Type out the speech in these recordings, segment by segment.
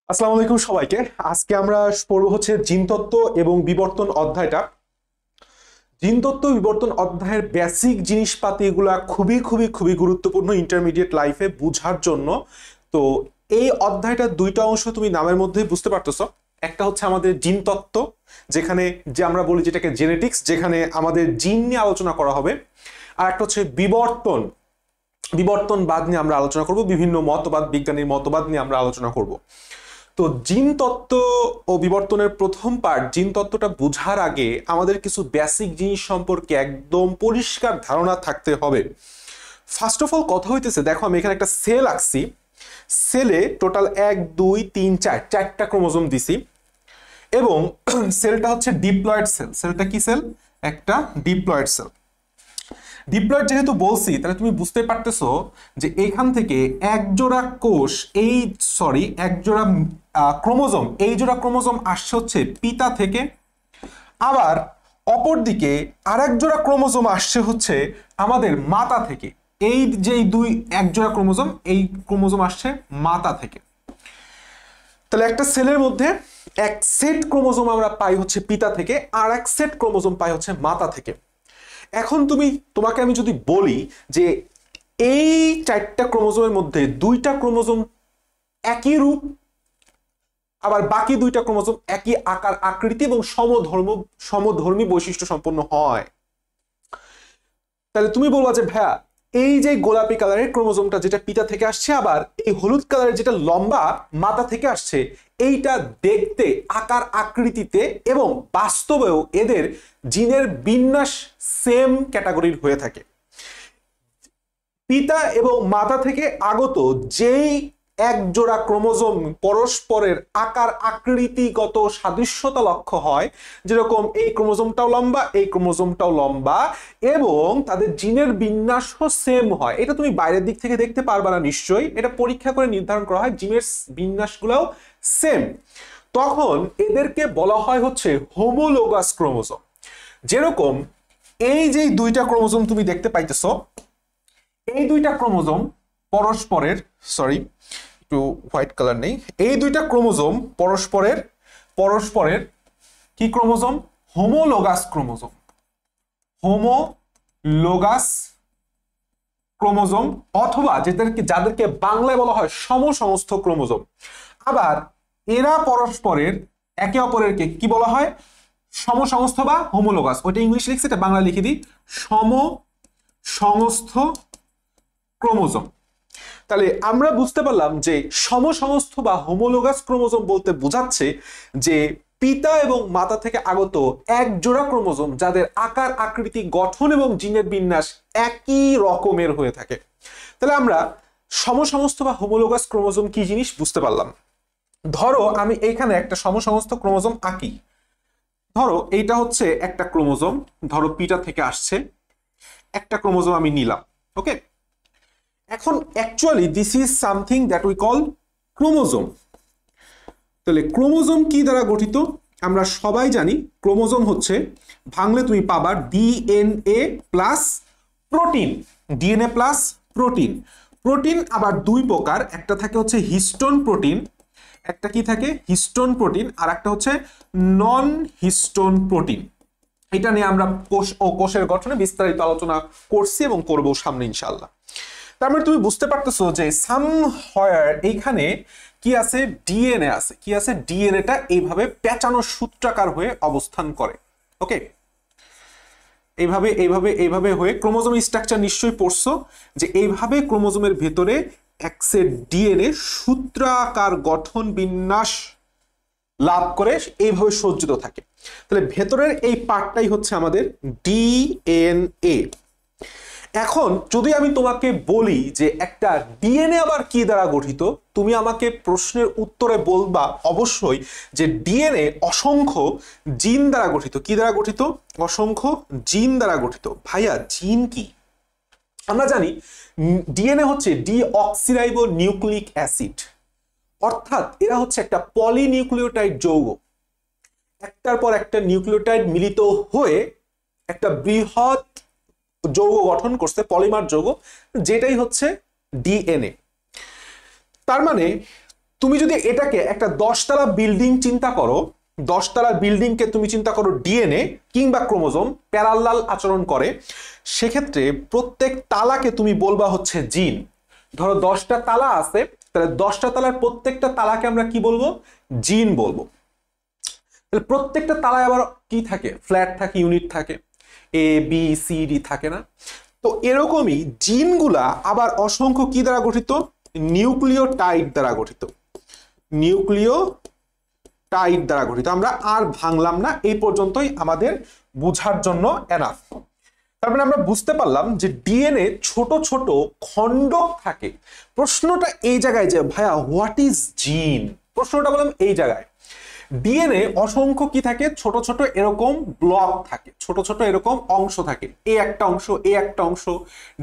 আসসালামু আলাইকুম সবাইকে। আজকে আমরা পড়বো হচ্ছে জিনতত্ত্ব এবং বিবর্তন অধ্যায়টা। জিনতত্ত্ব বিবর্তন অধ্যায়ের বেসিক জিনিসপাতি এগুলা খুবই খুবই খুবই গুরুত্বপূর্ণ ইন্টারমিডিয়েট লাইফে বুঝার জন্য। তো এই অধ্যায়টা দুইটা অংশ তুমি নামের মধ্যেই বুঝতে পারতেছো। একটা হচ্ছে আমাদের জিনতত্ত্ব, যেখানে যে আমরা বলি যেটাকে জেনেটিক্স, যেখানে আমাদের জিন নিয়ে আলোচনা করা হবে। আর একটা হচ্ছে বিবর্তন, বিবর্তনবাদ নিয়ে আমরা আলোচনা করব, বিভিন্ন মতবাদ, বিজ্ঞানীর মতবাদ নিয়ে আমরা আলোচনা করব। তো জিন তত্ত্ব ও বিবর্তনের প্রথম পার্ট জিন তত্ত্বটা বোঝার আগে আমাদের কিছু বেসিক জিনিস সম্পর্কে একদম পরিষ্কার ধারণা থাকতে হবে। ফার্স্ট অফ অল কথা হইতেছে, দেখো আমি এখানে একটা সেল আঁকছি। সেলে টোটাল 1 2 3 4 চারটা ক্রোমোজোম দিছি এবং সেলটা হচ্ছে ডিপ্লয়েড সেল। সেলটা কি সেল? একটা ডিপ্লয়েড সেল। ডিপ্লয়েড যেহেতু বলছি, তাহলে তুমি বুঝতে পারতেছো যে এখান থেকে এক জোড়া কোষ, এই সরি এক জোড়া ক্রোমোজোম, এই জোড়া ক্রোমোজোম আসছে হচ্ছে পিতা থেকে। আবার অপরদিকে আরেক জোড়া ক্রোমোজোম আসছে হচ্ছে আমাদের মাতা থেকে। এই যে দুই এক জোড়া ক্রোমোজোম, এই ক্রোমোজোম আসছে মাতা থেকে। তাহলে একটা সেলের মধ্যে এক সেট ক্রোমোজোম আমরা পাই হচ্ছে পিতা থেকে, আর এক সেট ক্রোমোজোম পাই হচ্ছে মাতা থেকে। এখন তোমাকে আমি যদি বলি যে এই চারটা ক্রোমোজোমের মধ্যে দুইটা ক্রোমোজোম একই রূপ, আবার বাকি দুইটা ক্রোমোজোম একই আকার আকৃতি এবং সমধর্মী বৈশিষ্ট্য সম্পন্ন হয়, তাহলে তুমি বলবা যে ভাইয়া এই যে গোলাপি কালারের ক্রোমোজোমটা যেটা পিতা থেকে আসছে, আবার এই হলুদ কালারের যেটা লম্বা মাথা থেকে আসছে, এইটা দেখতে আকার আকৃতিতে এবং বাস্তবেও এদের জিনের বিন্যাস সেম ক্যাটাগরির হয়ে থাকে। পিতা এবং মাতা থেকে আগত যেই এক জোড়া ক্রোমোজোম পরস্পরের আকার আকৃতিগত সাদৃশ্যতা লক্ষ্য হয়, যেরকম এই ক্রোমোজোমটাও লম্বা, এই ক্রোমোজোমটাও লম্বা, এবং তাদের জিনের বিন্যাসও সেম হয়, এটা তুমি বাইরের দিক থেকে দেখতে পারবা না নিশ্চয়ই, এটা পরীক্ষা করে নির্ধারণ করা হয় জিনের বিন্যাসগুলোও সেম, তখন এদেরকে বলা হয় হচ্ছে হোমোলোগাস ক্রোমোজোম। যেরকম এই যে দুইটা ক্রোমোজোম তুমি দেখতে পাইতেছো, এই দুইটা ক্রোমোজোম পরস্পরের, সরি একটু হোয়াইট কালার নেই, এই দুইটা ক্রোমোজোম পরস্পরের পরস্পরের কি chromosome? Homologous chromosome. Homologous chromosome, অথবা যাদেরকে বাংলায় বলা হয় সমসংস্থ ক্রোমোজোম। আবার এরা পরস্পরের একে অপরেরকে কি বলা হয়? সমসংস্থ বা হোমোলোগাস। ওইটা ইংলিশ লিখছে, এটা বাংলা লিখে দিই, সমসংস্থ ক্রোমোজোম। তাহলে আমরা বুঝতে পারলাম যে সমসংস্থ বা হোমোলোগাস ক্রোমোজোম বলতে বোঝাচ্ছে যে পিতা এবং মাতা থেকে আগত এক জোড়া ক্রোমোজোম যাদের আকার আকৃতি গঠন এবং জিনের বিন্যাস একই রকমের হয়ে থাকে। তাহলে আমরা সমসংস্থ বা হোমোলোগাস ক্রোমোজোম কি জিনিস বুঝতে পারলাম। ধরো আমি এইখানে একটা সমসংস্থ ক্রোমোজোম আঁকি। ধরো এইটা হচ্ছে একটা ক্রোমোজোম, ধরো পিতা থেকে আসছে একটা ক্রোমোজোম আমি নিলাম, ওকে। এখন actually this is something that we call chromosome. তাহলে ক্রোমোজোম কি দ্বারা গঠিত? আমরা সবাই জানি ক্রোমোজোম হচ্ছে, ভাঙলে তুমি পাবা DNA plus protein. DNA plus protein. Protein আবার দুই প্রকার, একটা থাকে হচ্ছে হিস্টোন প্রোটিন, একটা কি থাকে? হিস্টোন প্রোটিন, আর একটা হচ্ছে নন হিস্টোন প্রোটিন। এটা নিয়ে আমরা কোষ ও কোষের গঠনে বিস্তারিত আলোচনা করছি এবং করবো সামনে ইনশাআল্লাহ। তার মানে তুমি বুঝতে পারতেছো যে সামহোয়ার এইখানে কি আছে? ডিএনএ আছে। কি আছে? ডিএনএটা এইভাবে পেঁচানো সূত্রাকার হয়ে অবস্থান করে, ওকে। এইভাবে এইভাবে এইভাবে হয়ে ক্রোমোজোম স্ট্রাকচার নিশ্চয়ই পড়ছো যে এইভাবে ক্রোমোজোমের ভেতরে এক সেট ডিএনএ সূত্রাকার গঠন বিন্যাস লাভ করে এইভাবে সজ্জিত থাকে। তাহলে ভেতরের এই পার্টটাই হচ্ছে আমাদের ডিএনএ। এখন যদি আমি তোমাকে বলি যে একটা ডিএনএ আবার কি দ্বারা গঠিত, তুমি আমাকে প্রশ্নের উত্তরে বলবা অবশ্যই যে ডিএনএ অসংখ্য জিন দ্বারা গঠিত। কি দ্বারা গঠিত? অসংখ্য জিন দ্বারা গঠিত। ভাইয়া জিন কি? আমরা জানি ডিএনএ হচ্ছে ডিঅক্সিরাইবো নিউক্লিক অ্যাসিড, অর্থাৎ এরা হচ্ছে একটা পলিনিউক্লিওটাইড যৌগ। একটার পর একটা নিউক্লিওটাইড মিলিত হয়ে একটা বৃহৎ যৌগ গঠন করছে, পলিমার যৌগ, যেটাই হচ্ছে ডিএনএ। তার মানে তুমি যদি এটাকে একটা 10 তলা বিল্ডিং চিন্তা করো, 10 তলা বিল্ডিংকে তুমি চিন্তা করো ডিএনএ কিংবা ক্রোমোজোম প্যারালাল আচরণ করে, সেক্ষেত্রে প্রত্যেক তালাকে তুমি বলবা হচ্ছে জিন। ধরো 10টা তালা আছে, তাহলে 10টা তালার প্রত্যেকটা তালাকে আমরা কি বলবো? জিন বলবো। তাহলে প্রত্যেকটা তালায় আবার কি থাকে? ফ্ল্যাট থাকে, ইউনিট থাকে, এ বি সি ডি থাকে না? তো এরকমই জিনগুলা আবার অসংখ্য কি দ্বারা গঠিত? নিউক্লিওটাইড দ্বারা গঠিত, নিউক্লিওটাইড দ্বারা গঠিত। আমরা আর ভাঙলাম না, এই পর্যন্তই আমাদের বুঝার জন্য এনাফ। তার মানে আমরা বুঝতে পারলাম যে ডিএনএ ছোট ছোট খণ্ডক থাকে। প্রশ্নটা এই জায়গায় যে ভাইয়া হোয়াট ইজ জিন, প্রশ্নটা বললাম এই জায়গায়। ডিএনএ অসংখ্য কি থাকে? ছোট ছোট এরকম ব্লক থাকে, ছোট ছোট এরকম অংশ থাকে, এ একটা অংশ, এ একটা অংশ,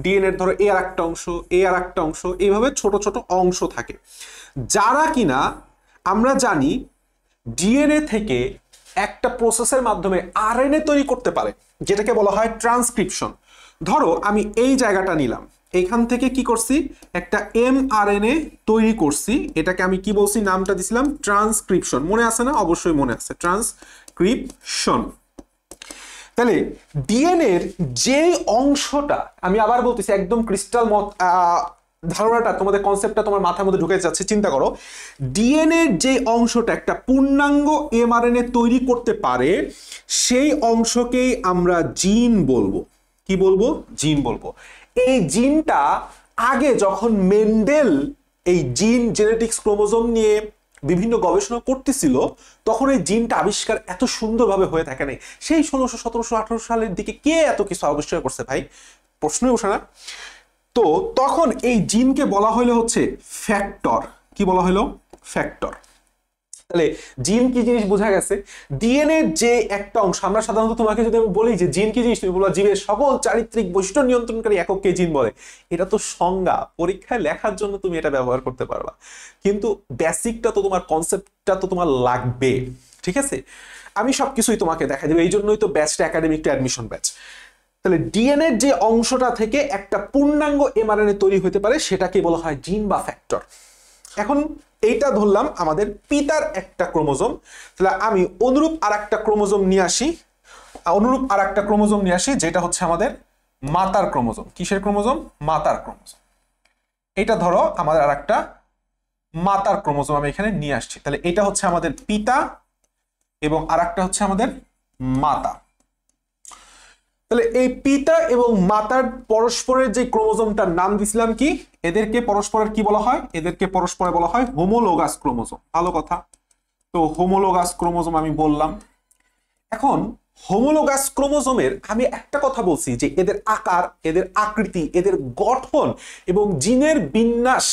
ডিএনএ ধরো এ আর একটা অংশ, এ আর একটা অংশ, এইভাবে ছোট ছোট অংশ থাকে, যারা কিনা আমরা জানি ডিএনএ থেকে একটা প্রসেসের মাধ্যমে আরএনএ তৈরি করতে পারে, যেটাকে বলা হয় ট্রান্সক্রিপশন। ধরো আমি এই জায়গাটা নিলাম, এইখান থেকে কি করছি? একটা এমআরএনএ তৈরি করছি, এটাকে আমি কি বলছি? নামটা দিছিলাম ট্রান্সক্রিপশন। মনে আছে না? অবশ্যই মনে আছে, ট্রান্সক্রিপশন। তাহলে ডিএনএ এর যে অংশটা, আমি আবার বলতেছি একদম ক্রিস্টাল ধারণাটা তোমাদের, কনসেপ্টটা তোমার মাথার মধ্যে ঢুকে যাচ্ছে। চিন্তা করো, ডিএনএ এর যে অংশটা একটা পূর্ণাঙ্গ এমআরএনএ তৈরি করতে পারে, সেই অংশকেই আমরা জিন বলবো। কি বলবো? জিন বলবো। এই জিনটা আগে যখন মেন্ডেল এই জিন জেনেটিক্স ক্রোমোজোম নিয়ে বিভিন্ন গবেষণা করতেছিল, তখন এই জিনটা আবিষ্কার এত সুন্দরভাবে হয়ে থাকে না। সেই 1600, 1700, 1800 সালের দিকে কে এত কিছু আবিষ্কার করছে ভাই? প্রশ্নই ওঠে না। তো তখন এই জিনকে বলা হইলো হচ্ছে ফ্যাক্টর। কি বলা হইলো? ফ্যাক্টর। তাহলে জিন কি জিনিস বোঝা গেছে। ডিএনএ যে একটা অংশ, আমরা সাধারণত তোমাকে যদি আমি বলি যে জিন কি জিনিস, তুমি বলবা জীবের সকল চারিত্রিক বৈশিষ্ট্য নিয়ন্ত্রণকারী একককে জিন বলে। এটা তো সংজ্ঞা, পরীক্ষায় লেখার জন্য তুমি এটা ব্যবহার করতে পারবা, কিন্তু বেসিকটা তো তোমার, কনসেপ্টটা তো তোমার লাগবে। ঠিক আছে, আমি সবকিছুই তোমাকে দেখাই দেবো, এই জন্যই তো ব্যাচটা একাডেমিক টু অ্যাডমিশন ব্যাচ। তাহলে ডিএনএ যে অংশটা থেকে একটা পূর্ণাঙ্গ এমআরএনএ তৈরি হতে পারে, সেটাকে বলা হয় জিন বা ফ্যাক্টর। এখন এইটা ধরলাম আমাদের পিতার একটা ক্রোমোজোম। তাহলে আমি অনুরূপ আর একটা ক্রোমোজোম নিয়ে আসি, যেটা হচ্ছে আমাদের মাতার ক্রোমোজোম। কিসের ক্রোমোজোম? মাতার ক্রোমোজোম। এটা ধরো আমাদের আর একটা মাতার ক্রোমোজোম আমি এখানে নিয়ে আসছি। তাহলে এটা হচ্ছে আমাদের পিতা এবং আর একটা হচ্ছে আমাদের মাতা। তাহলে এই পিতা এবং মাতার পরস্পরের যে ক্রোমোজোমটার নাম দিছিলাম কি? এদেরকে পরস্পরের কি বলা হয়? এদেরকে পরস্পরে বলা হয় হোমোলোগাস ক্রোমোজোম। ভালো কথা। তো হোমোলোগাস ক্রোমোজোম আমি বললাম। এখন হোমোলোগাস ক্রোমোজোমের আমি একটা কথা বলছি যে এদের আকার, এদের আকৃতি, এদের গঠন এবং জিনের বিন্যাস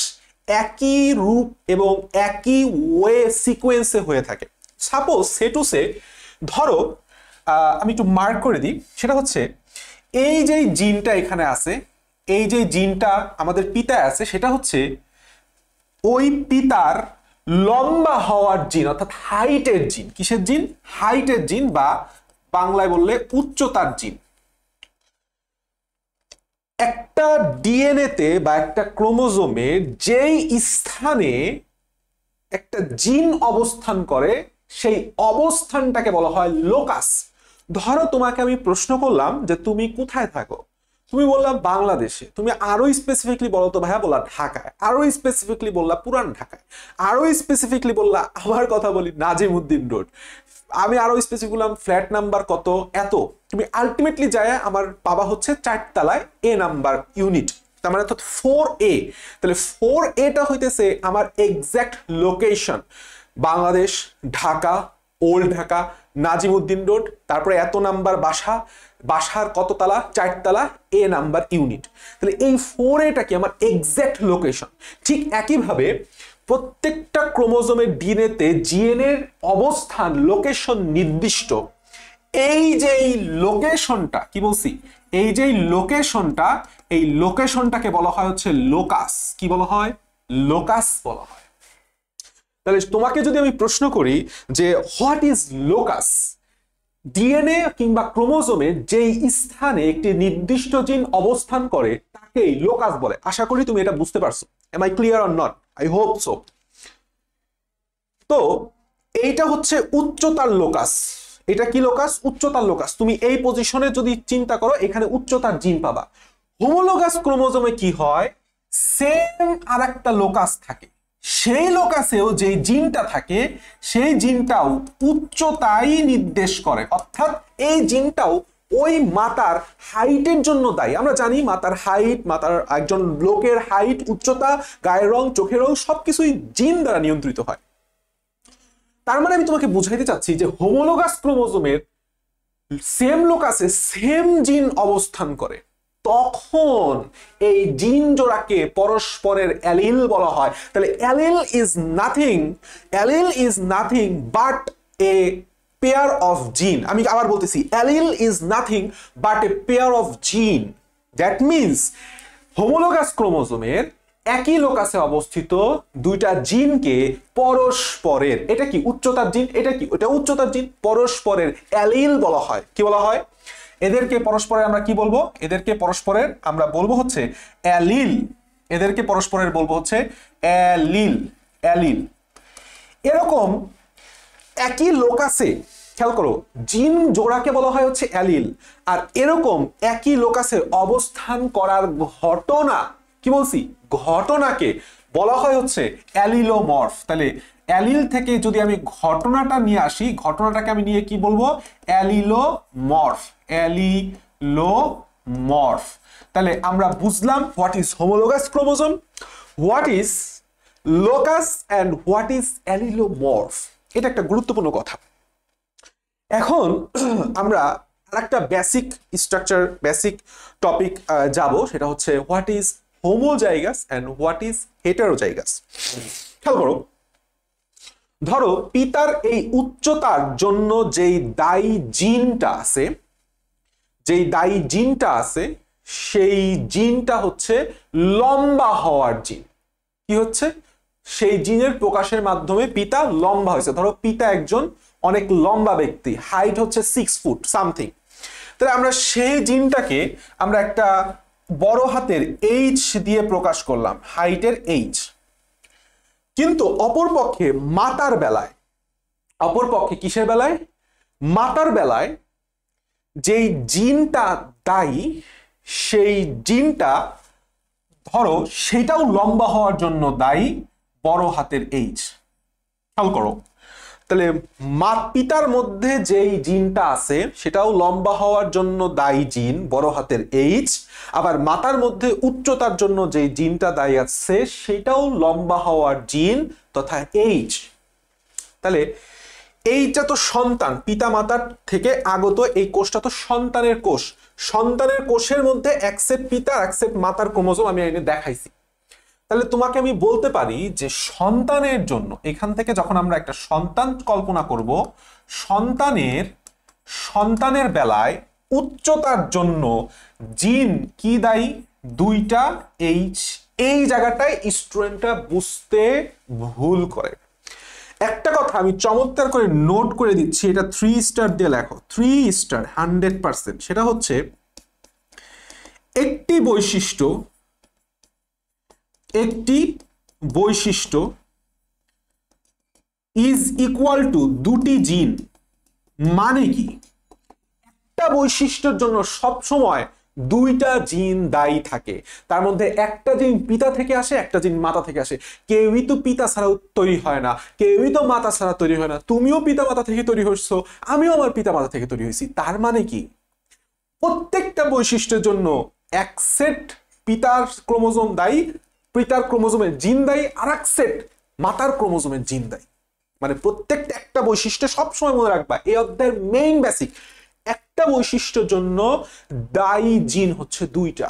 একই রূপ এবং একই ওয়ে সিকোয়েন্সে হয়ে থাকে। সাপোজ সে টু সে, ধরো আমি একটু মার্ক করে দিই, সেটা হচ্ছে এই যে জিনটা এখানে আছে, এই যে জিনটা আমাদের পিতায় আছে, সেটা হচ্ছে ওই পিতার লম্বা হওয়ার জিন, অর্থাৎ হাইটের জিন। কিসের জিন? হাইটের জিন, বা বাংলায় বললে উচ্চতার জিন। একটা ডিএনএ তে বা একটা ক্রোমোজোমে যেই স্থানে একটা জিন অবস্থান করে, সেই অবস্থানটাকে বলা হয় লোকাস। ধরো তোমাকে আমি প্রশ্ন করলাম যে তুমি কোথায় থাকো, তুমি বললাম বাংলাদেশে। তুমি আরো স্পেসিফিকলি বলো তো ভাইয়া, বললা ঢাকায়। আরো স্পেসিফিকলি বললা পুরান ঢাকায়। আরো স্পেসিফিকলি বললা, আমার কথা বলি, নাজিমউদ্দিন রোড। আমি আরো স্পেসিফিক বললাম ফ্ল্যাট নাম্বার কত, এত। তুমি আলটিমেটলি যায় আমার বাবা হচ্ছে 4 তলায়, এ নাম্বার ইউনিট, তার মানে অর্থাৎ 4A। তাহলে 4Aটা হইতেছে আমার exact location. Bangladesh, Dhaka, old Dhaka, Nazimuddin road, তারপরে এত নাম্বার বাসা, বাসার কত তালা? 4 তলা, এ নাম্বার ইউনিট। তাহলে এই 4Aটা কি আমার এক্সাক্ট লোকেশন। ঠিক একইভাবে প্রত্যেকটা ক্রোমোজোমের ডিএনএতে জিএনএর অবস্থান, লোকেশন নির্দিষ্ট। এই যে লোকেশনটা, কি বলছি? এই যে লোকেশনটা, এই লোকেশনটাকে বলা হয় হচ্ছে লোকাস। কি বলা হয়? লোকাস বলা হয়। তাহলে তোমাকে যদি আমি প্রশ্ন করি যে হোয়াট ইজ লোকাস, ডিএনএ কিংবা ক্রোমোজোমে যেই স্থানে একটি নির্দিষ্ট জিন অবস্থান করে তাকেই লোকাস বলে। আশা করি তুমি এটা বুঝতে পারছো। Am I clear or not? I hope so. তো এইটা হচ্ছে উচ্চতার লোকাস। এটা কি লোকাস? উচ্চতার লোকাস। তুমি এই পজিশনে যদি চিন্তা করো এখানে উচ্চতার জিন পাবা। হোমোলোগাস ক্রোমোজোমে কি হয়, সেম আর একটা লোকাস থাকে, সেই লোকাসেও যে জিনটা থাকে সেই জিনটাও উচ্চতাই নির্দেশ করে, অর্থাৎ এই জিনটাও ওই মাতার হাইটের জন্য দায়ী। আমরা জানি মাতার হাইট, মাতার একজন লোকের হাইট, উচ্চতা, গায়ের রং, চোখের রং সবকিছুই জিন দ্বারা নিয়ন্ত্রিত হয়। তার মানে আমি তোমাকে বুঝাইতে চাচ্ছি যে হোমোলোগাস ক্রোমোজোমের সেম লোকাসে সেম জিন অবস্থান করে, তখন এই জিন জোড়াকে পরস্পরের অ্যালিল বলা হয়। তাহলে allele is nothing but a pair of জিন। আমি আবার বলতেছি, allele is nothing but a pair of জিন। দ্যাট মিনস হোমোলোগাস ক্রোমোজোমের একই লোকাসে অবস্থিত দুইটা জিনকে পরস্পরের, এটা কি উচ্চতার জিন, এটা কি এটা উচ্চতার জিন, পরস্পরের অ্যালিল বলা হয়। কি বলা হয়? এদেরকে পরস্পরের আমরা কি বলবো? এদেরকে পরস্পরের আমরা বলবো হচ্ছে অ্যালিল। এদেরকে পরস্পরের বলবো হচ্ছে অ্যালিল। অ্যালিল এরকম একই লোকাসে, খেয়াল করো, জিন জোড়াকে বলা হয় হচ্ছে অ্যালিল, আর এরকম একই লোকাসে অবস্থান করার ঘটনা, কি বলছি, ঘটনাকে বলা হয় হচ্ছে অ্যালিলোমর্ফ। তাহলে অ্যালিল থেকে যদি আমি ঘটনাটা নিয়ে আসি, ঘটনাটাকে আমি নিয়ে কি বলবো? অ্যালিলোমর্ফ। অ্যালিলোমর্ফ। তাহলে আমরা বুঝলাম what is homologous chromosome, what is locus and what is allelomorph. এটা একটা গুরুত্বপূর্ণ কথা। এখন আমরা আরেকটা বেসিক স্ট্রাকচার, বেসিক টপিক যাব, সেটা হচ্ছে what is homozygous and what is heterozygous. খেয়াল করো, ধরো পিতার এই উচ্চতার জন্য যেই দায়ী জিনটা আছে, সেই জিনটা হচ্ছে লম্বা হওয়ার জিন। কি হচ্ছে? সেই জিনের প্রকাশের মাধ্যমে পিতা লম্বা হয়েছে। ধরো পিতা একজন অনেক লম্বা ব্যক্তি, হাইট হচ্ছে 6 ফুট সামথিং, তাহলে আমরা সেই জিনটাকে আমরা একটা বড় হাতের এইচ দিয়ে প্রকাশ করলাম, হাইটের এইচ। কিন্তু অপরপক্ষে মাতার বেলায়, কিসের বেলায়? মাতার বেলায় যেই জিনটা দায়ী, সেই জিনটা ধরো সেটাও লম্বা হওয়ার জন্য দায়ী, বড় হাতের এইচ। খেয়াল করো, তাহলে পিতার মধ্যে যেই জিনটা আছে সেটাও লম্বা হওয়ার জন্য দায়ী জিন, বড় হাতের এইচ। আবার মাতার মধ্যে উচ্চতার জন্য যেই জিনটা দায়ী আছে সেটাও লম্বা হওয়ার জিন তথা এইচ। তাহলে এইটা তো সন্তান, পিতা মাতার থেকে আগত এই কোষটা তো সন্তানের কোষ। সন্তানের কোষের মধ্যে এক সেট পিতা, এক সেট মাতার ক্রোমোজোম আমি এনে দেখাইছি। তাহলে তোমাকে আমি বলতে পারি যে সন্তানের জন্য, এখান থেকে যখন আমরা একটা সন্তান কল্পনা করব, সন্তানের বেলায় উচ্চতার জন্য জিন কি দায়ী? দুইটা এইচ। এই জায়গাটায় স্টুডেন্টরা বুঝতে ভুল করে। একটা কথা আমি চমৎকার করে নোট করে দিচ্ছি, এটা 3 স্টার দিয়ে লেখো, 3 স্টার 100%। সেটা হচ্ছে একটি বৈশিষ্ট্য ইজ ইকুয়াল টু দুটি জিন। মানে কি? একটা বৈশিষ্ট্যের জন্য সবসময় দুইটা জিন দায়ী থাকে। তার মধ্যে একটা জিন পিতা থেকে আসে, একটা জিন মাতা থেকে আসে। কেউই তো পিতা ছাড়া তৈরি হয় না, কেউই তো মাতা ছাড়া তৈরি হয় না। তুমিও পিতা মাতা থেকে তৈরি হয়েছো, আমিও আমার পিতা মাতা থেকে তৈরি হয়েছি। তার মানে কি? প্রত্যেকটা বৈশিষ্ট্যের জন্য এক সেট পিতার ক্রোমোজোম দায়ী, পিতার ক্রোমোজোমের জিন দায়ী, আর এক সেট মাতার ক্রোমোজোমের জিন দায়ী। মানে প্রত্যেকটা একটা বৈশিষ্ট্য সবসময় মনে রাখবা, এই অধ্যায়ের মেইন বেসিক, একটা বৈশিষ্ট্যের জন্য দায়ী জিন হচ্ছে দুইটা।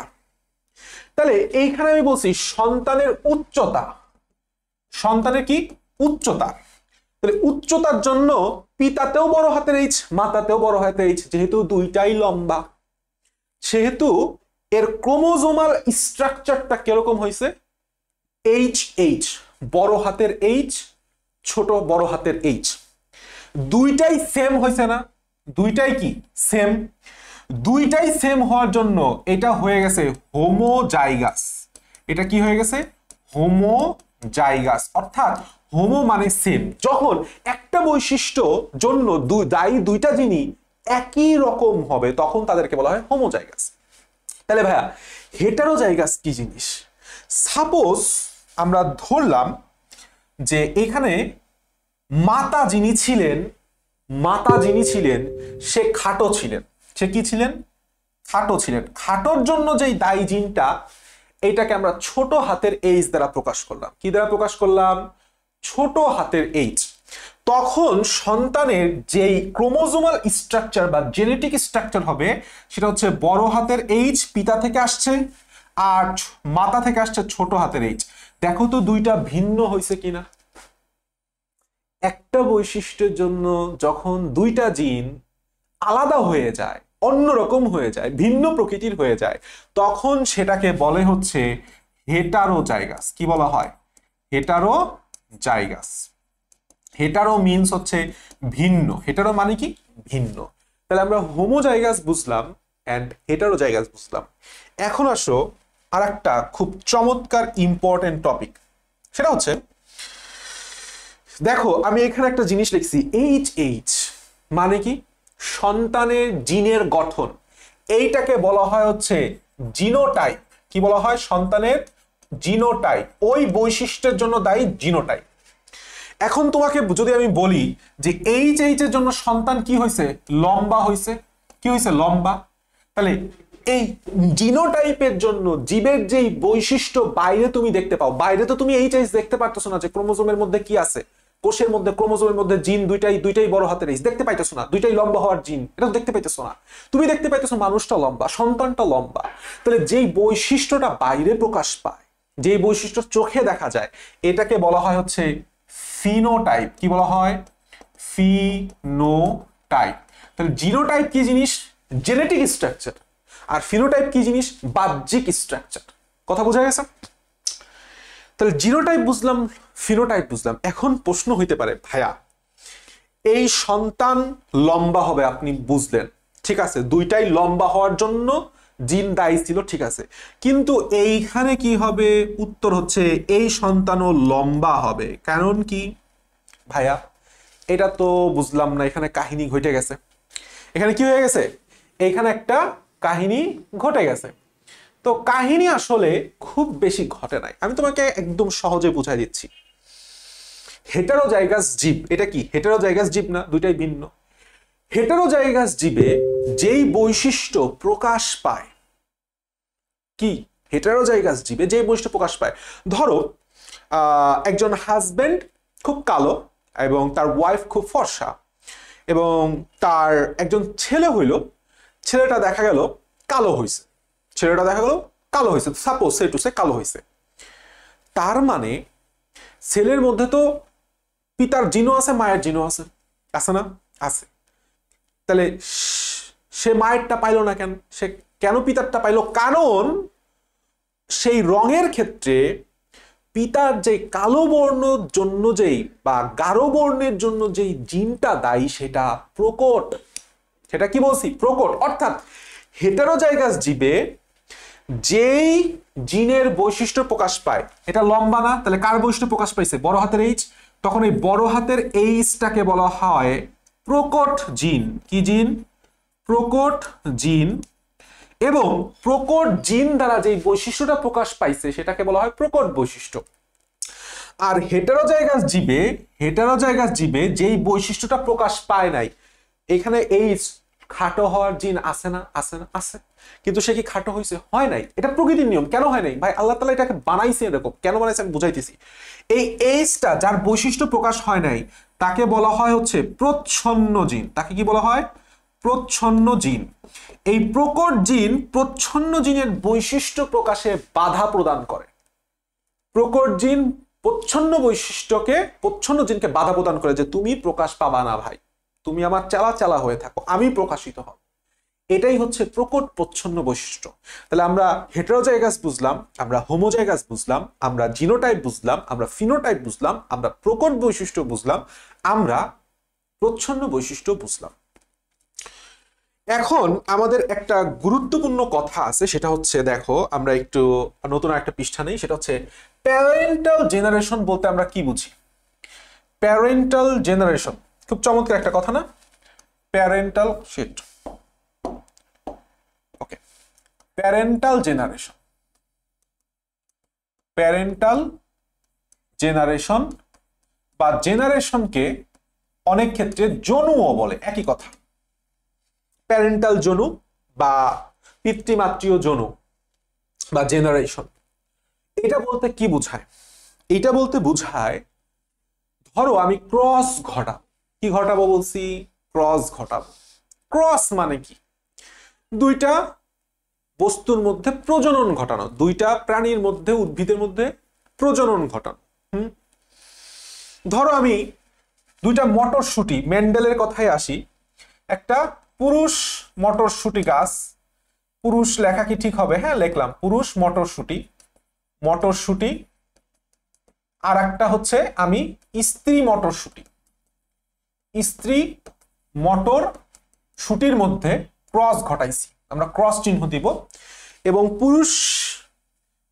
তাহলে এইখানে আমি বলছি সন্তানের উচ্চতা, সন্তানের কি? উচ্চতা। তাহলে উচ্চতার জন্য পিতাতেও বড় হাতের এইচ, মাতাতেও বড় হাতের এইচ, যেহেতু দুইটাই লম্বা, সেহেতু এর ক্রোমোজোমাল স্ট্রাকচারটা কিরকম হয়েছে? এইচ এইচ, বড় হাতের এইচ, ছোট বড় হাতের এইচ, দুইটাই সেম হয়েছে না? দুইটাই কি? সেম। দুইটাই সেম হওয়ার জন্য এটা হয়ে গেছে হোমোজাইগাস। এটা কি হয়ে গেছে? হোমোজাইগাস। অর্থাৎ হোমো মানে সেম। যখন একটা বৈশিষ্ট্য জন্য দায়ী দুইটা জিনিস একই রকম হবে তখন তাদেরকে বলা হয় হোমোজাইগাস। তাহলে ভাইয়া হেটারোজাইগাস কি জিনিস? সাপোজ আমরা ধরলাম যে এখানে মাতা যিনি ছিলেন সে খাটো ছিলেন। সে কি ছিলেন? খাটো ছিলেন। খাটোর জন্য যেই দায়ী জিনটা, এইটাকে আমরা ছোট হাতের এইচ দ্বারা প্রকাশ করলাম। কি দ্বারা প্রকাশ করলাম? ছোট হাতের এইচ। তখন সন্তানের যেই ক্রোমোজোমাল স্ট্রাকচার বা জেনেটিক স্ট্রাকচার হবে সেটা হচ্ছে বড় হাতের এইচ পিতা থেকে আসছে আর মাতা থেকে আসছে ছোট হাতের এইচ। দেখো তো দুইটা ভিন্ন হয়েছে কিনা। একটা বৈশিষ্ট্যের জন্য যখন দুইটা জিন আলাদা হয়ে যায়, অন্যরকম হয়ে যায়, ভিন্ন প্রকৃতির হয়ে যায়, তখন সেটাকে বলে হচ্ছে হেটারোজাইগাস। কি বলা হয়? হেটারোজাইগাস। হেটারো মিন্স হচ্ছে ভিন্ন। হেটারো মানে কি? ভিন্ন। তাহলে আমরা হোমোজাইগাস বুঝলাম এন্ড হেটারোজাইগাস বুঝলাম। এখন আসো আর একটা খুব চমৎকার ইম্পর্টেন্ট টপিক, সেটা হচ্ছে দেখো আমি এখানে একটা জিনিস লিখছি এইচ মানে কি? সন্তানের জিনের গঠন। এইটাকে বলা হয় হচ্ছে জিনোটাইপ। কি বলা হয়? সন্তানের জিনোটাইপ। ওই বৈশিষ্ট্যের জন্য দায়ী জিনোটাইপ। এখন তোমাকে যদি আমি বলি যে এইচ এর জন্য সন্তান কি হয়েছে? লম্বা হয়েছে। কি হয়েছে? লম্বা। তাহলে এই জিনোটাইপের জন্য জীবের যেই বৈশিষ্ট্য বাইরে তুমি দেখতে পাও, বাইরে তো তুমি এইচ দেখতে পারতেছো না যে ক্রোমোজোমের মধ্যে কি আছে। কোষের মধ্যে ক্রোমোজোমের মধ্যে জিন দুইটাই বড় হাতের এইচ দেখতে পাইতেছো না, দুইটাই লম্বা হওয়ার জিন, এটা তো দেখতে পাইতেছো না। তুমি দেখতে পাইতেছো মানুষটা লম্বা, সন্তানটা লম্বা। তাহলে যেই বৈশিষ্ট্যটা বাইরে প্রকাশ পায়, যেই বৈশিষ্ট্য চোখে দেখা যায়, এটাকে বলা হয় হচ্ছে ফিনোটাইপ। কি বলা হয়? ফিনোটাইপ। তাহলে জিনোটাইপ কি জিনিস? Genetic structure. আর ফিনোটাইপ কি জিনিস? বাহ্যিক স্ট্রাকচার। কথা বোঝা গেছে? তাহলে জিনোটাইপ বুঝলাম, ফিনোটাইপ বুঝলাম। এখন প্রশ্ন হইতে পারে, ভাইয়া এই সন্তান লম্বা হবে আপনি বুঝলেন, ঠিক আছে, দুইটাই লম্বা হওয়ার জন্য জিন দায়ী ছিল, ঠিক আছে, কিন্তু এইখানে কি হবে? উত্তর হচ্ছে এই সন্তানও লম্বা হবে। কারণ কি ভাইয়া? এটা তো বুঝলাম না। এখানে কাহিনী ঘটে গেছে। এখানে কি হয়ে গেছে? এইখানে একটা কাহিনী ঘটে গেছে। তো কাহিনী আসলে খুব বেশি ঘটে নাই। আমি তোমাকে একদম সহজে বুঝাই দিচ্ছি। হেটারোজাইগাস জীব, এটা কি? হেটারোজাইগাস জীব না? দুইটাই ভিন্ন। হেটারোজাইগাস জীবে যেই বৈশিষ্ট্য প্রকাশ পায়, কি? হেটারোজাইগাস জীবে যেই বৈশিষ্ট্য প্রকাশ পায়, ধরো একজন হাজবেন্ড খুব কালো এবং তার ওয়াইফ খুব ফর্সা, এবং তার একজন ছেলে হইল, ছেলেটা দেখা গেল কালো হয়েছে, সাপোজ সে টু সে কালো হয়েছে। তার মানে ছেলের মধ্যে তো পিতার জিনও আছে, মায়ের জিনও আছে, আছে না? আছে। তাহলে সে মায়েরটা পাইলো না কেন? সে কেন পিতারটা পাইলো? কারণ সেই রঙের ক্ষেত্রে পিতার যে কালো বর্ণের জন্য যেই বা গাঢ় বর্ণের জন্য যেই জিনটা দায়ী সেটা প্রকট। সেটা কি বলছি? প্রকট। অর্থাৎ হেটারোজাইগাস জীবে যেই জিনের বৈশিষ্ট্য প্রকাশ পায়, এটা লম্বা না, তাহলে কার বৈশিষ্ট্য প্রকাশ পাইছে? বড় হাতের এইচ। তখন এই বড় হাতের এইচটাকে বলা হয় প্রকট জিন। কি জিন? প্রকট জিন। এবং প্রকট জিন দ্বারা যেই বৈশিষ্ট্যটা প্রকাশ পাইছে সেটাকে বলা হয় প্রকট বৈশিষ্ট্য। আর হেটারোজাইগাস জীবে যেই বৈশিষ্ট্যটা প্রকাশ পায় নাই, এখানে এই খাটো হওয়ার জিন আছে না? আছে না? আছে। কিন্তু সে কি খাটো হয়েছে? হয় নাই। এটা প্রকৃতির নিয়ম। কেন হয় নাই ভাই? আল্লাহ তাআলা এটাকে বানাইছে এরকম। কেন বানাইছে আমি বুঝাইতেছি। এই এইচটা যার বৈশিষ্ট্য প্রকাশ হয় নাই তাকে বলা হয় হচ্ছে প্রচ্ছন্ন জিন। তাকে কি বলা হয়? প্রচ্ছন্ন জিন। এই প্রকট জিন প্রচ্ছন্ন জিনের বৈশিষ্ট্য প্রকাশে বাধা প্রদান করে। প্রকট জিন প্রচ্ছন্ন জিনকে বাধা প্রদান করে যে তুমি প্রকাশ পাবা না ভাই, তুমি আমার চালা হয়ে থাকো, আমি প্রকাশিত হব। এটাই হচ্ছে প্রকট প্রচ্ছন্ন বৈশিষ্ট্য। তাহলে আমরা হেটারোজাইগাস বুঝলাম, আমরা হোমোজাইগাস বুঝলাম, আমরা জিনোটাইপ বুঝলাম, আমরা ফিনোটাইপ বুঝলাম, আমরা প্রকট বৈশিষ্ট্য বুঝলাম, আমরা প্রচ্ছন্ন বৈশিষ্ট্য বুঝলাম। এখন আমাদের একটা গুরুত্বপূর্ণ কথা আছে, সেটা হচ্ছে দেখো আমরা একটু নতুন একটা পৃষ্ঠা নেই। সেটা হচ্ছে প্যারেন্টাল জেনারেশন বলতে আমরা কি বুঝি? প্যারেন্টাল জেনারেশন, খুব চমৎকার একটা কথা না? প্যারেন্টাল শিট, ওকে, প্যারেন্টাল জেনারেশন, প্যারেন্টাল জেনারেশন বা জেনারেশনকে অনেক ক্ষেত্রে জনুও বলে, একই কথা। প্যারেন্টাল জনু বা পিতৃমাতৃয় জনু বা জেনারেশন, এটা বলতে কি বোঝায়? এটা বলতে বোঝায়, ধরো আমি ক্রস ঘটাবো। কি ঘটাবো বলছি? ক্রস ঘটাবো। ক্রস মানে কি? দুইটা বস্তুর মধ্যে প্রজনন ঘটানো, দুইটা প্রাণীর মধ্যে, উদ্ভিদের মধ্যে প্রজনন ঘটানো। ধরো আমি দুইটা মটরশুঁটি, মেন্ডেলের কথায় আসি, একটা পুরুষ মটরশুঁটি গাছ, পুরুষ লেখা কি ঠিক হবে? হ্যাঁ, লিখলাম পুরুষ মটরশুঁটি, মটরশুঁটি, আর একটা হচ্ছে আমি স্ত্রী মটরশুঁটি, স্ত্রী মটরশুঁটির মধ্যে ক্রস ঘটাইছি, আমরা ক্রস চিহ্ন দিব। এবং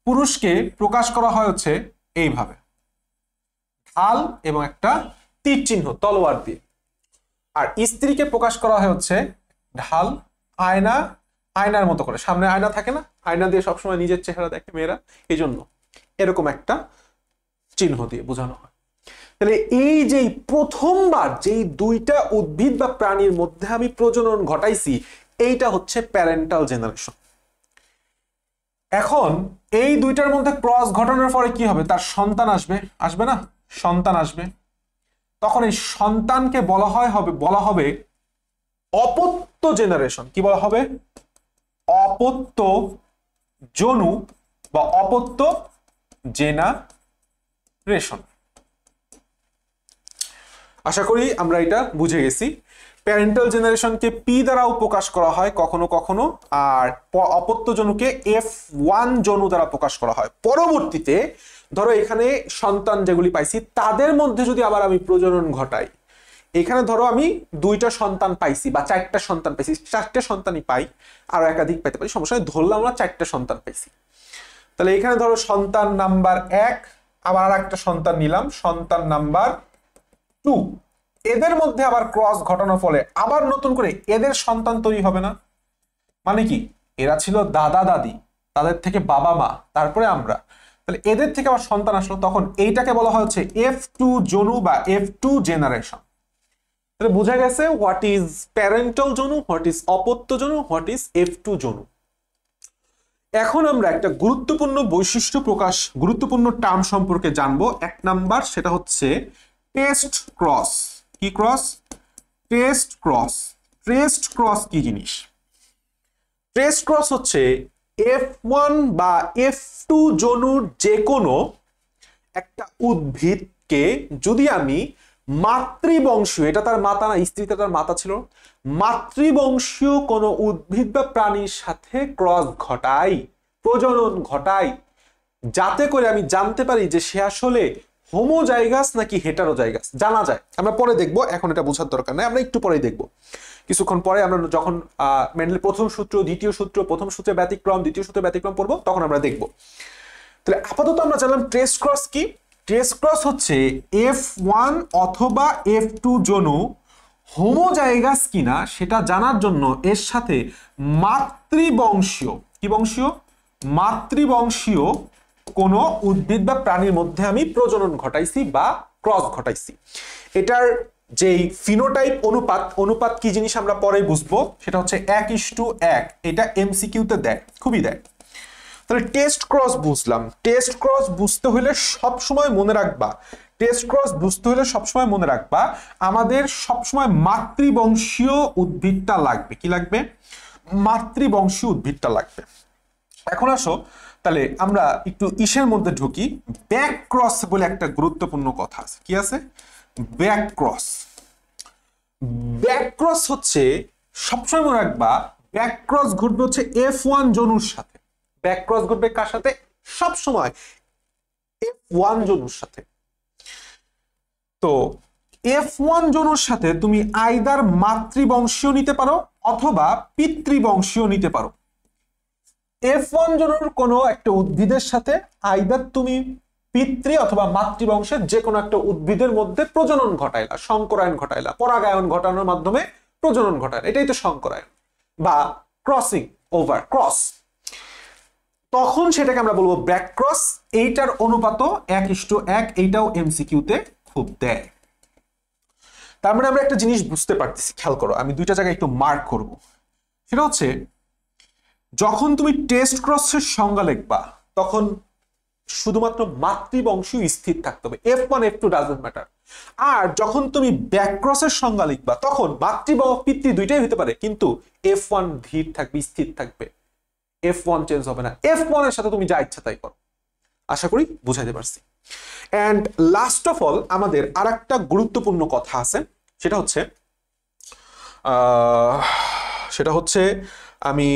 পুরুষকে প্রকাশ করা হয় হচ্ছে এইভাবে, ঢাল এবং একটা তীর চিহ্ন তলোয়ার দিয়ে। আর স্ত্রীকে প্রকাশ করা হয় হচ্ছে ঢাল, আয়না, আয়নার মতো করে, সামনে আয়না থাকে না, আয়না দিয়ে সবসময় নিজের চেহারা দেখে মেয়েরা, এই জন্য এরকম একটা চিহ্ন দিয়ে বোঝানো হয়। তাহলে এই যে প্রথমবার যেই দুইটা উদ্ভিদ বা প্রাণীর মধ্যে আমি প্রজনন ঘটাইছি, এইটা হচ্ছে প্যারেন্টাল জেনারেশন। এখন এই দুইটার মধ্যে ক্রস ঘটানোর পরে কি হবে? তার সন্তান আসবে, আসবে না? সন্তান আসবে। তখন এই সন্তানকে বলা হবে অপত্য জেনারেশন। কি বলা হবে? অপত্য জনু বা অপত্য জেনারেশন। আশা করি আমরা এটা বুঝে গেছি। প্যারেন্টাল জেনারেশনকে পি দ্বারাও প্রকাশ করা হয় কখনো কখনো, আর অপত্য জনুকে F1 জনু দ্বারা প্রকাশ করা হয়। পরবর্তীতে ধরো এখানে সন্তান যেগুলি পাইছি তাদের মধ্যে যদি আবার আমি প্রজনন ঘটাই, এখানে ধরো আমি দুইটা সন্তান পাইছি বা চারটা সন্তান পাইছি, চারটে সন্তানই পাই, আরো একাধিক পাইতে পারি, সমস্যা নেই, ধরলাম আমরা চারটা সন্তান পাইছি। তাহলে এখানে ধরো সন্তান নাম্বার 1, আবার আর একটা সন্তান নিলাম, সন্তান নাম্বার 2। এদের মধ্যে আবার ক্রস ঘটানোর ফলে আবার নতুন করে এদের সন্তান তৈরি হবে না? মানে কি, এরা ছিল দাদা দাদি, তাদের থেকে বাবা মা, তারপরে আমরা, তাহলে এদের থেকে আবার সন্তান আসলো, তখন এইটাকে বলা হয় হচ্ছে F2 জনু বা F2 জেনারেশন। তাহলে বোঝা গেছে হোয়াট ইজ প্যারেন্টাল জনু, হোয়াট ইজ অপত্য জনু, হোয়াট ইজ F2 জনু। এখন আমরা একটা গুরুত্বপূর্ণ বৈশিষ্ট্য প্রকাশ, গুরুত্বপূর্ণ টার্ম সম্পর্কে জানবো। 1 নাম্বার, সেটা হচ্ছে টেস্ট ক্রস। কি cross? Test cross. Test cross কি জিনিস? টেস্ট ক্রস হচ্ছে F1 বা F2 জনুর যে কোনো একটা উদ্ভিদকে যদি আমি মাতৃবংশীয়, এটা তার মাতা না, স্ত্রীটা তার মাতা ছিল, মাতৃবংশীয় কোনো উদ্ভিদ বা প্রাণীর সাথে ক্রস ঘটাই, প্রজনন ঘটাই, যাতে করে আমি জানতে পারি যে সে আসলে হোমোজাইগাস নাকি হেটারোজাইগাস, জানা যায়। আমরা পরে দেখবো, এখন এটা বোঝার দরকার নাই, আমরা একটু পরেই দেখবো। কিছুক্ষণ পরে আমরা যখন মেন্ডেলের প্রথম সূত্র, দ্বিতীয় সূত্র, প্রথম সূত্রে ব্যতিক্রম, দ্বিতীয় সূত্রে ব্যতিক্রম পড়বো, তখন আমরা দেখবো। তাহলে আপাতত আমরা জানলাম টেস্ট ক্রস কি। টেস্ট ক্রস হচ্ছে F1 অথবা F2 জনু হোমোজাইগাস কিনা সেটা জানার জন্য এর সাথে মাতৃবংশীয়, কি বংশীয়? মাতৃবংশীয় কোনো উদ্ভিদ বা প্রাণীর মধ্যে আমি প্রজনন ঘটাইছি বা ক্রস ঘটাইছি। এটার যেই ফিনোটাইপ অনুপাত কি জিনিস আমরা পরে বুঝবো, সেটা হচ্ছে 1:1। এটা MCQ-তে দেয়, খুবই দেয়। তাহলে টেস্ট ক্রস বুঝলাম। টেস্ট ক্রস বুঝতে হলে সবসময় মনে রাখবা, টেস্ট ক্রস বুঝতে হলে সবসময় মনে রাখবা আমাদের সবসময় মাতৃবংশীয় উদ্ভিদটা লাগবে। কি লাগবে? মাতৃবংশীয় উদ্ভিদটা লাগবে। এখন আসো তাহলে আমরা একটু ইসের মধ্যে ঢুকি। ব্যাক ক্রস বলে একটা গুরুত্বপূর্ণ কথা আছে। কি আছে? Back cross. ব্যাক ক্রস হচ্ছে সবসময় মনে রাখবা, ব্যাক ক্রস ঘটবে হচ্ছে F1 জনুর সাথে। ব্যাক ক্রস ঘটবে কার সাথে? সবসময় F1 জনুর সাথে। তো F1 জনুর সাথে তুমি আইদার মাতৃবংশীয় নিতে পারো অথবা পিতৃবংশীয় নিতে পারো। F1 জনুর কোনো একটা উদ্ভিদের সাথে আইদার তুমি পিতৃ অথবা মাতৃবংশের যে কোনো একটা উদ্ভিদের মধ্যে প্রজনন ঘটাইলা, সংকরায়ন ঘটাইলা, পরাগায়ন ঘটানোর মাধ্যমে প্রজনন ঘটাইলা, এটাই তো সংকরায়ন বা ক্রসিং ওভার, ক্রস। তখন সেটাকে আমরা বলবো ব্যাক ক্রস। এইটার অনুপাতও 1:1, এইটাও এমসিকিউতে খুব দেয়। তার মানে আমরা একটা জিনিস বুঝতে পারতেছি, খেয়াল করো, আমি দুইটা জায়গায় একটু মার্ক করব। সেটা হচ্ছে যখন তুমি টেস্ট ক্রসের সংজ্ঞা লিখবা তখন শুধুমাত্র মাতৃবংশীয় স্থির থাকতে হবে, F1 F2 ডাজন্ট ম্যাটার। আর যখন তুমি ব্যাক ক্রসের সংজ্ঞা লিখবা তখন মাতৃ বা পিতৃ দুইটাই হতে পারে, কিন্তু F1 ধীর থাকবে, স্থির থাকবে, F1 চেঞ্জ হবে না। F1 এর সাথে তুমি যা ইচ্ছা তাই করো। আশা করি বুঝাইতে পারছি। এন্ড লাস্ট অফ অল আমাদের আরেকটা গুরুত্বপূর্ণ কথা আছে, সেটা হচ্ছে আমি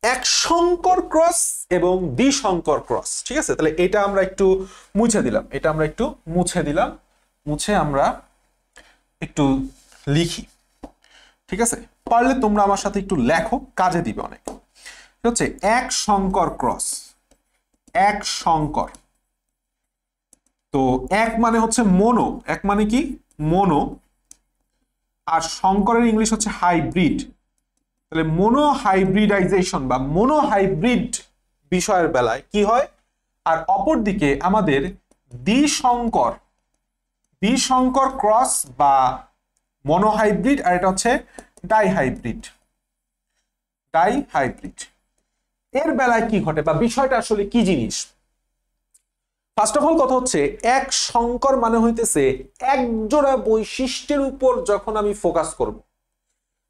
এক সংকর ক্রস এবং দ্বিসংকর ক্রস, ঠিক আছে? তাহলে এটা আমরা একটু মুছে দিলাম, মুছে আমরা একটু লিখি, ঠিক আছে? পারলে তোমরা আমার সাথে একটু লেখো, কাজে দিবে অনেক। হচ্ছে এক সংকর ক্রস, এক সংকর, তো এক মানে হচ্ছে মোনো, এক মানে কি মোনো, আর সংকরের ইংলিশ হচ্ছে হাইব্রিড। তাহলে মোনো হাইব্রিডাইজেশন বা মোনো হাইব্রিড বিষয়ের বেলায় কি হয়, আর অপরদিকে আমাদের দ্বিসংকর ক্রস বা মোনো হাইব্রিড, আর এটা হচ্ছে ডাইহাইব্রিড। এর বেলায় কি ঘটে বা বিষয়টা আসলে কি জিনিস? ফার্স্ট অফ অল কথা হচ্ছে এক সংকর মানে হইতেছে এক জোড়া বৈশিষ্ট্যের উপর যখন আমি ফোকাস করব।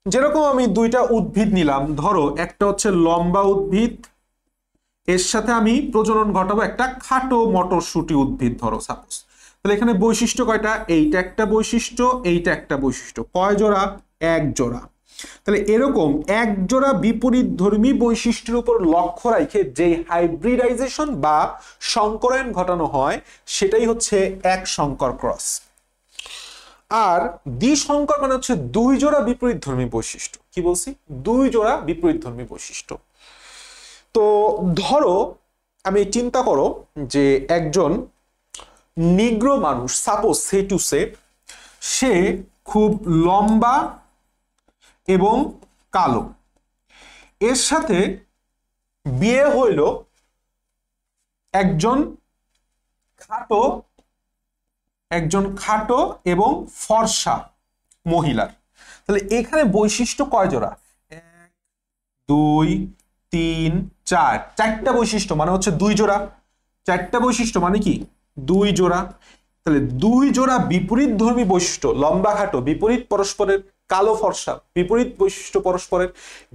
যেরকম আমি দুইটা উদ্ভিদ নিলাম, ধরো একটা হচ্ছে লম্বা উদ্ভিদ, এর সাথে আমি প্রজনন ঘটাবো একটা খাটো মটরশুঁটি উদ্ভিদ, ধরো সাপোজ। তাহলে এখানে বৈশিষ্ট্য কয়টা? এইটা একটা বৈশিষ্ট্য, এইটা একটা বৈশিষ্ট্য। কয় জোড়া? এক জোড়া। তাহলে এরকম এক জোড়া বিপরীতধর্মী বৈশিষ্ট্যের উপর লক্ষ্য রেখে যে হাইব্রিডাইজেশন বা সংকরায়ন ঘটানো হয় সেটাই হচ্ছে এক সংকর ক্রস। আর দ্বিসংকর মানে হচ্ছে দুই জোড়া বিপরীতধর্মী বৈশিষ্ট্য। কি বলছি? দুই জোড়া বিপরীতধর্মী বৈশিষ্ট্য। তো ধরো আমি চিন্তা করো যে একজন নিগ্রো মানুষ, সাপোজ সে টু সে, সে খুব লম্বা এবং কালো, এর সাথে বিয়ে হইল একজন খাটো এবং ফর্সা মহিলার। তাহলে এখানে বৈশিষ্ট্য কয় জোড়া? 1 2 3 4, চারটা বৈশিষ্ট্য মানে হচ্ছে দুই জোড়া। চারটা বৈশিষ্ট্য মানে কি? দুই জোড়া। তাহলে দুই জোড়া বিপরীতধর্মী বৈশিষ্ট্য, লম্বা খাটো বিপরীত পরস্পরের, কালো ফর্সা বিপরীত বৈশিষ্ট্য পরস্পরের,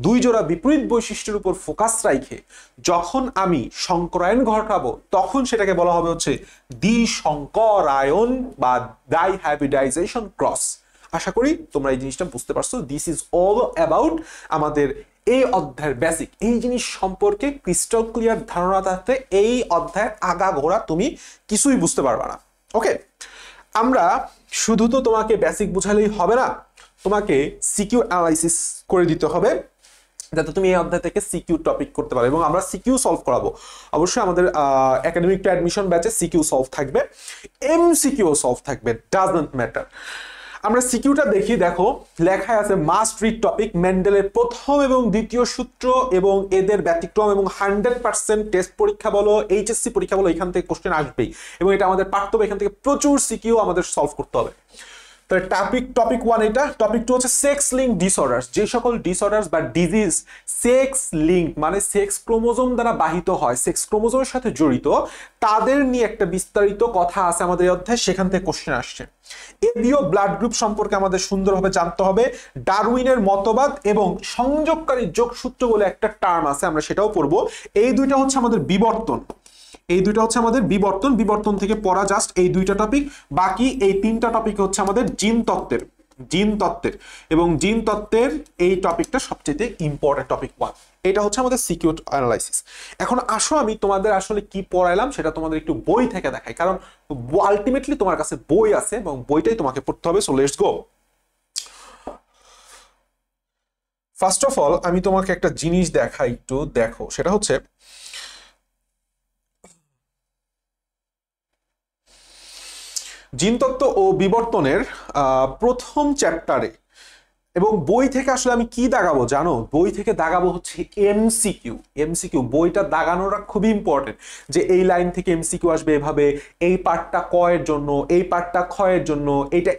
দুই জোড়া বিপরীত বৈশিষ্ট্যের উপর ফোকাস রাখে যখন আমি সংকরায়ন ঘটাবো তখন সেটাকে বলা হবে হচ্ছে দ্বিসংকরায়ন বা ডাইহাইব্রিডাইজেশন ক্রস। আশা করি তোমরা এই জিনিসটা বুঝতে পারছো। দিস ইজ অল অ্যাবাউট আমাদের এই অধ্যায়ের বেসিক। এই জিনিস সম্পর্কে ক্রিস্টাল ক্লিয়ার ধারণা থাকতে এই অধ্যায়ের আগা ঘোড়া তুমি কিছুই বুঝতে পারবে না। ওকে, আমরা শুধু তো তোমাকে বেসিক বুঝালেই হবে না, তোমাকে সিকিউ অ্যানালাইসিস করে দিতে হবে যাতে তুমি এই অধ্যায় থেকে সিকিউ টপিক করতে পারো, এবং আমরা সিকিউ সলভ করাবো। অবশ্যই আমাদের একাডেমিক টু অ্যাডমিশন ব্যাচে সিকিউ সলভ থাকবে, এমসিকিউ সলভ থাকবে, ডাজন্ট ম্যাটার। আমরা সিকিউটা দেখি, দেখো লেখায় আছে মাস্ট রিড টপিক, মেন্ডেলের প্রথম এবং দ্বিতীয় সূত্র এবং এদের ব্যতিক্রম, এবং 100% টেস্ট পরীক্ষা বলো, এইচএসসি পরীক্ষা বলো, এখান থেকে কোশ্চেন আসবেই, এবং এটা আমাদের পারতে হবে, এখান থেকে প্রচুর সিকিউ আমাদের সলভ করতে হবে। তাহলে টপিক 1 এটা। টপিক 2 হচ্ছে সেক্স লিঙ্ক ডিসঅর্ডার্স। যে সকল ডিসঅর্ডার্স বা ডিজিজ সেক্স লিঙ্ক মানে সেক্স ক্রোমোজোম দ্বারা বাহিত হয়, সেক্স ক্রোমোজোমের সাথে জড়িত, তাদের নিয়ে একটা বিস্তারিত কথা আছে আমাদের এই অধ্যায়ে, সেখান থেকে কোশ্চেন আসছে। এবীয় ব্লাড গ্রুপ সম্পর্কে আমাদের সুন্দরভাবে জানতে হবে। ডারউইনের মতবাদ এবং সংযোগকারী যোগসূত্র বলে একটা টার্ম আছে, আমরা সেটাও পড়বো। এই দুইটা হচ্ছে আমাদের বিবর্তন, বিবর্তন থেকে পড়া জাস্ট এই দুইটা টপিক। বাকি এই তিনটা টপিক হচ্ছে আমাদের জিন তত্ত্বের এবং জিন তত্ত্বের এই টপিকটা সবচেয়ে ইম্পর্টেন্ট টপিক 1। এটা হচ্ছে আমাদের সিকিউ অ্যানালাইসিস। এখন আসো আমি তোমাদের আসলে কি পড়াইলাম সেটা তোমাদের একটু বই থেকে দেখাই, কারণ আলটিমেটলি তোমার কাছে বই আছে এবং বইটাই তোমাকে পড়তে হবে। So let's go. First of all আমি তোমাকে একটা জিনিস দেখাই, একটু দেখো। সেটা হচ্ছে জিনতত্ত্ব ও বিবর্তনের প্রথম চ্যাপ্টারে এবং বই থেকে আসলে আমি কি দাগাবো জানো, বই থেকে দাগাবো হচ্ছে এমসিকিউ। এমসিকিউ বইটা দাগানোটা খুবই ইম্পর্টেন্ট, যে এই লাইন থেকে এমসিকিউ আসবে এভাবে, এই পার্টটা ক এর জন্য, এই পার্টটা খ এর জন্য, এটা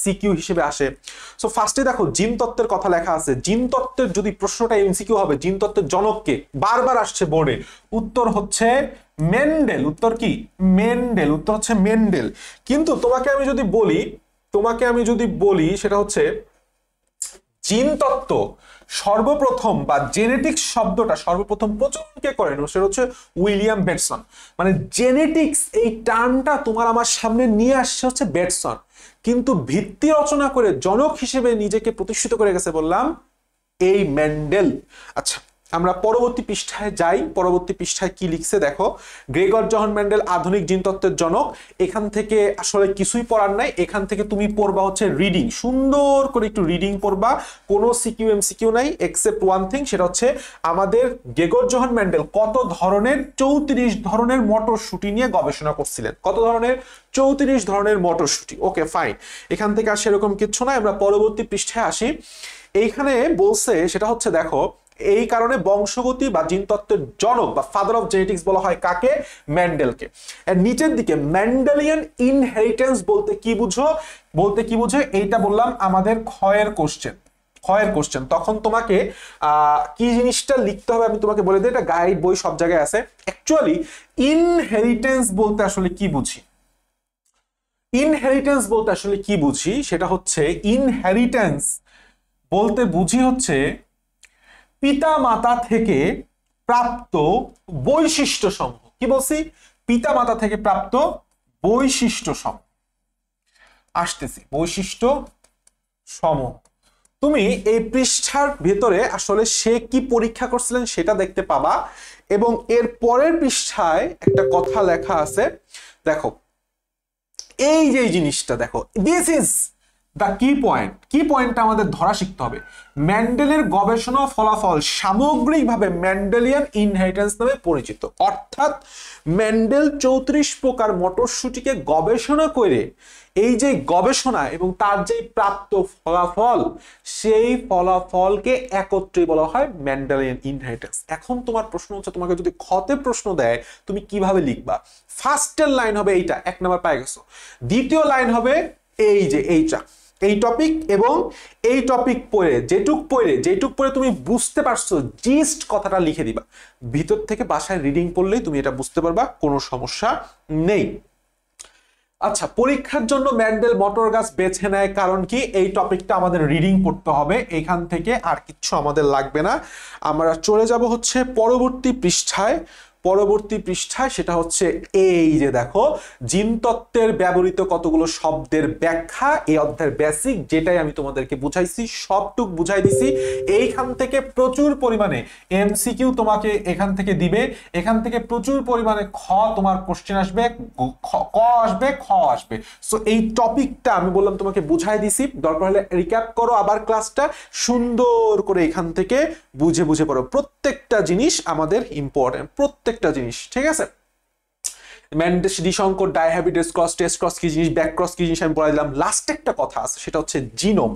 সিকিউ হিসেবে আসে। সো ফার্স্টে দেখো জিনতত্ত্বের কথা লেখা আছে, জিনতত্ত্বের যদি প্রশ্নটা এমসিকিউ হবে, জিনতত্ত্বের জনককে বারবার আসছে বোর্ডে, উত্তর হচ্ছে মেন্ডেল। উত্তর কি? মেন্ডেল। উত্তর হচ্ছে মেন্ডেল। কিন্তু তোমাকে আমি যদি বলি সেটা হচ্ছে জিনতত্ত্ব সর্বপ্রথম বা জেনেটিক্স শব্দটা সর্বপ্রথম প্রচলন কে করেন, সেটা হচ্ছে উইলিয়াম বেটসন। মানে জেনেটিক্স এই টার্মটা তোমার আমার সামনে নিয়ে আসছে হচ্ছে বেটসন, কিন্তু ভিত্তি রচনা করে জনক হিসেবে নিজেকে প্রতিষ্ঠিত করে গেছে বললাম এই মেন্ডেল। আচ্ছা, আমরা পরবর্তী পৃষ্ঠায় যাই। পরবর্তী পৃষ্ঠায় কি লিখছে দেখো, গ্রেগর জহন মেন্ডেল আধুনিক জিনতত্ত্বের জনক। এখান থেকে আসলে কিছুই পড়ার নাই, এখান থেকে তুমি পড়বা হচ্ছে রিডিং, সুন্দর করে একটু রিডিং পড়বা, কোনো সিকিউ এমসিকিউ নাই এক্সেপ্ট ওয়ান থিং, সেটা হচ্ছে আমাদের গ্রেগর জহন মেন্ডেল কত ধরনের 34 ধরনের মটরশুঁটি নিয়ে গবেষণা করছিলেন। কত ধরনের? 34 ধরনের মটরশুঁটি। ওকে ফাইন, এখান থেকে আর সেরকম কিছু নাই, আমরা পরবর্তী পৃষ্ঠায় আসি। এইখানে বলছে সেটা হচ্ছে দেখো, এই কারণে বংশগতি বা জিনতত্ত্বের জনক বা ফাদার অফ জেনেটিক্স বলা হয় কাকে? মেন্ডেলকে। এর নিচের দিকে মেন্ডেলিয়ান ইনহেরিটেন্স বলতে কি বুঝো? এইটা বললাম আমাদের ক্ষয়ের কোশ্চেন। তখন তোমাকে কি জিনিসটা লিখতে হবে আমি তোমাকে বলে দিই, এটা গাইড বই সব জায়গায় আছে। অ্যাকচুয়ালি ইনহেরিটেন্স বলতে আসলে কি বুঝি? সেটা হচ্ছে ইনহেরিটেন্স বলতে বুঝি হচ্ছে পিতা মাতা থেকে প্রাপ্ত বৈশিষ্ট্য সমূহ। কি বলছি? পিতা মাতা থেকে প্রাপ্ত বৈশিষ্ট্য সমূহ। আসতেছি, বৈশিষ্ট্য সমূহ। তুমি এই পৃষ্ঠার ভেতরে আসলে সে কি পরীক্ষা করছিলেন সেটা দেখতে পাবা, এবং এর পরের পৃষ্ঠায় একটা কথা লেখা আছে দেখো, এই যে জিনিসটা দেখো, দিস ইজ দ্য কি পয়েন্টটা আমাদের ধরা শিখতে হবে। মেন্ডেলের গবেষণা ফলাফল সামগ্রিকভাবে মেন্ডেলিয়ান ইনহেরিটেন্স নামে পরিচিত। অর্থাৎ মেন্ডেল 34 প্রকার মটরশুঁটিকে গবেষণা করে এই যে গবেষণা এবং তার যে প্রাপ্ত ফলাফল, সেই ফলাফলকে একত্রে বলা হয় মেন্ডেলিয়ান ইনহেরিটেন্স। এখন তোমার প্রশ্ন হচ্ছে, তোমাকে যদি খতে প্রশ্ন দেয় তুমি কিভাবে লিখবা? ফার্স্টের লাইন হবে এইটা, 1 নাম্বার পাই গেছো। দ্বিতীয় লাইন হবে এই যে এইটা, এই টপিক, এবং এই টপিক পড়ে যেটুক পড়ে তুমি বুঝতে পারছো জিস্ট কথাটা লিখে দিবা। ভিতর থেকে বাসায় রিডিং পড়লেই তুমি এটা বুঝতে পারবা, কোনো সমস্যা নেই। আচ্ছা, পরীক্ষার জন্য মেন্ডেল মটর গাছ বেছে নেয় কারণ কি? এই টপিকটা আমাদের রিডিং পড়তে হবে, এখান থেকে আর কিছু আমাদের লাগবে না। আমরা চলে যাব হচ্ছে পরবর্তী পৃষ্ঠায়। সেটা হচ্ছে এই যে দেখো, জিনতত্ত্বের ব্যবহৃত কতগুলো শব্দের ব্যাখ্যা, এই অধ্যায়ের বেসিক, যেটাই আমি তোমাদেরকে বুঝাইছি সবটুক বুঝাই দিছি। এইখান থেকে প্রচুর পরিমাণে এমসিকিউ তোমাকে এখান থেকে দিবে, এখান থেকে প্রচুর পরিমাণে তোমার কোশ্চেন আসবে, খ আসবে। সো এই টপিকটা আমি বললাম তোমাকে বুঝাই দিছি, দরকার হলে রিক্যাপ করো আবার ক্লাসটা, সুন্দর করে এখান থেকে বুঝে পড়ো। প্রত্যেকটা জিনিস আমাদের ইম্পর্টেন্ট, প্রত্যেকটা জিনিস, ঠিক আছে? মেন্ডেস দ্বিসংকর, ডাইহাবিটাস ক্রস, টেস্ট ক্রস কি জিনিস, ব্যাক ক্রস কি জিনিস আমি বলে দিলাম। লাস্ট একটা কথা আছে, সেটা হচ্ছে জিনোম।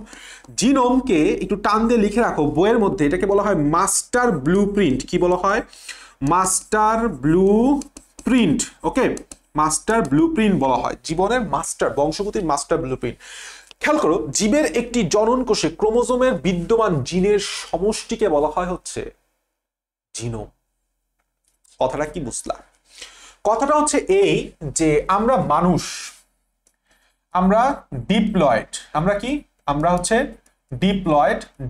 জিনোমকে একটু টান দিয়ে লিখে রাখো বইয়ের মধ্যে, এটাকে বলা হয় মাস্টার ব্লুপ্রিন্ট। কি বলা হয়? Master blueprint. Okay, master blueprint বলা হয় জীবনের মাস্টার, বংশগতির মাস্টার ব্লুপ্রিন্ট। খেয়াল করো, জীবের একটি জনন কোষে ক্রোমোজোমের বিদ্যমান জিনের সমষ্টিকে বলা হয় হচ্ছে জিনোম। কথাটা কি বুঝলা? কথাটা হচ্ছে এই যে আমরা মানুষ, আমরা ডিপ্লয়েড। আমরা হচ্ছে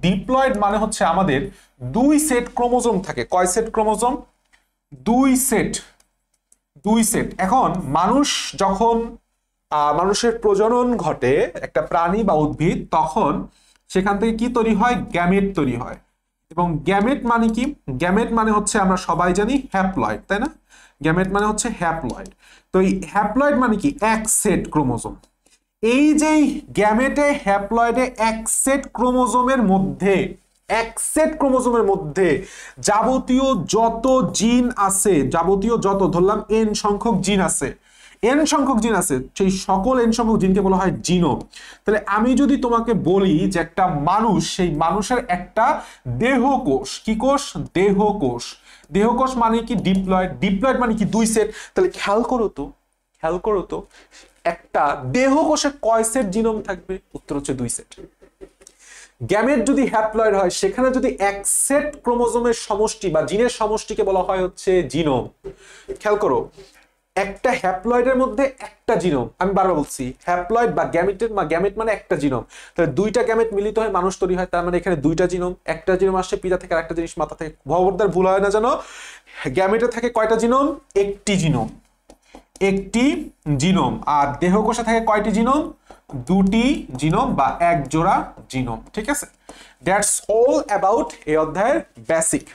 ডিপ্লয়েড মানে হচ্ছে আমাদের 2 সেট ক্রোমোজোম থাকে। কয় সেট ক্রোমোজোম? 2 সেট। এখন যখন মানুষের প্রজনন ঘটে, একটা প্রাণী বা উদ্ভিদ, তখন সেখান থেকে কি তৈরি হয়? গ্যামেট তৈরি হয়। এবং গ্যামেট মানে কি? গ্যামেট মানে হচ্ছে আমরা সবাই জানি হ্যাপ্লয়েড, তাই না? গ্যামেট মানে হচ্ছে হ্যাপ্লয়েড। তো এই হ্যাপ্লয়েড মানে কি? এক সেট ক্রোমোজোম। এই যে গ্যামেটে হ্যাপ্লয়েডে এক সেট ক্রোমোজোমের মধ্যে যাবতীয় যত জিন আছে, ধরলাম n সংখ্যক জিন আছে, এন সংখ্যক জিন আছে, সেই সকল এন সংখ্যক জিনকে বলা হয় জিনোম। তাহলে আমি যদি তোমাকে বলি যে একটা মানুষ, সেই মানুষের একটা দেহকোষ, কি কোষ? দেহকোষ। দেহকোষ মানে কি? ডিপ্লয়েড। ডিপ্লয়েড মানে কি? 2 সেট। তাহলে খেয়াল করো তো, খেয়াল করো তো, একটা দেহকোষে কয় সেট জিনোম থাকবে? উত্তর হচ্ছে 2 সেট। গ্যামেট যদি হ্যাপ্লয়েড হয়, সেখানে যদি এক সেট ক্রোমোজোমের সমষ্টি বা জিনের সমষ্টিকে বলা হয় হচ্ছে জিনোম। খেয়াল করো, একটা হ্যাপ্লয়েডের মধ্যে একটা জিনোম, আমি বারবার বলছি হ্যাপ্লয়েড বা গ্যামেটের গ্যামেট মানে একটা জিনোম, তাহলে 2টা গ্যামেট মিলিত হয়ে মানুষ তৈরি হয়, তার মানে এখানে 2টা জিনোম, একটা জিনোম আসছে পিতা থেকে আর একটা জিনিস মাতা থেকে। খবরদার ভুল হয় না জানো, গ্যামেটে থাকে কয়টা জিনোম? একটি জিনোম, একটি জিনোম। আর দেহকোষে থাকে কয়টি জিনোম? 2টি জিনোম বা এক জোড়া জিনোম। ঠিক আছে, দ্যাটস অল অ্যাবাউট এই অধ্যায়ের বেসিক।